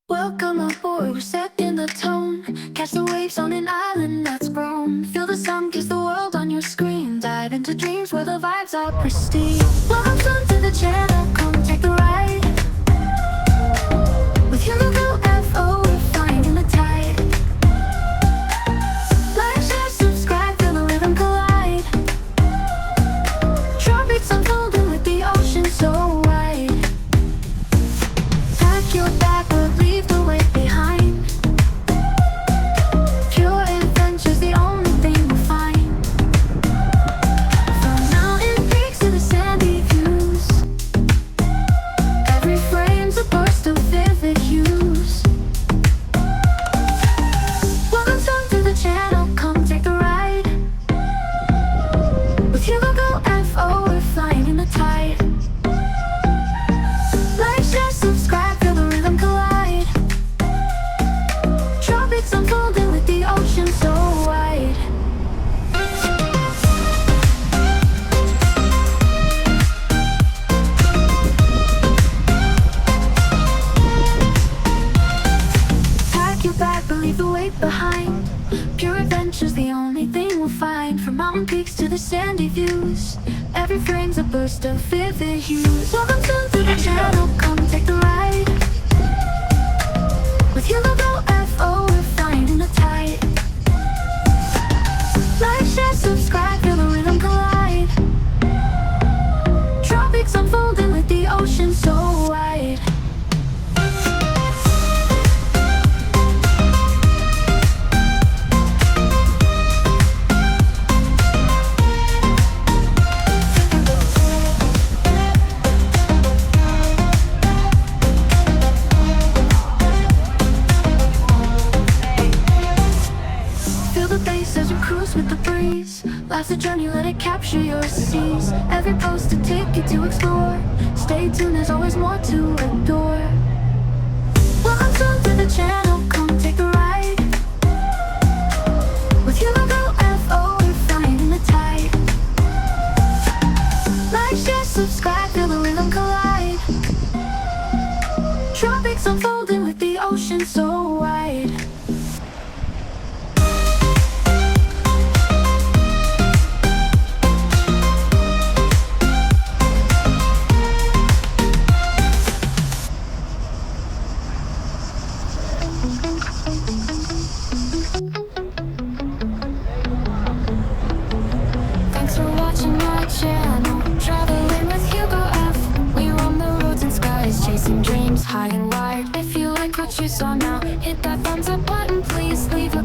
Welcome aboard, we're set in the tone. Catch the waves on an island that's grown. Feel the sun kiss the world on your screen. Dive into dreams where the vibes are pristine. Welcome to the channel, come take the ride. With Hugo FO, we're finding the tide. Like, share, subscribe, feel the rhythm collide. Tropics unfolding with the ocean so wide. Pack your bag, but leave the weight behind. Pure adventure's the only thing we'll find. From mountain peaks to the sandy views, every frame's a burst of vivid hues. Welcome to the channel, come take the ride. With Hugo FO, we're flying in the tide. Like, share, subscribe, feel the rhythm collide. Tropics unfolding with the ocean so wide. Pack your bag, but leave the weight behind. Pure adventure's the only thing we'll find. From mountain peaks to the sandy views, every frame's a burst of vivid hues. Welcome to the channel, come take the ride. With Hugo FO, we're finding the tide. Like, share, subscribe, feel the rhythm collide. Tropics unfolding with the ocean so wide. Feel the bass as you cruise with the breeze. Life's a journey, let it capture your seas. Every post a ticket to explore. Stay tuned, there's always more to adore. Welcome to the channel, come take the ride. With Hugo FO, we're flying the tide. Like, share, subscribe, feel the rhythm collide. Tropics unfolding with the ocean so wide. Thanks for watching my channel, traveling with Hugo F. We roam the roads and skies, chasing dreams high and wide. If you like what you saw now, hit that thumbs up button, please leave a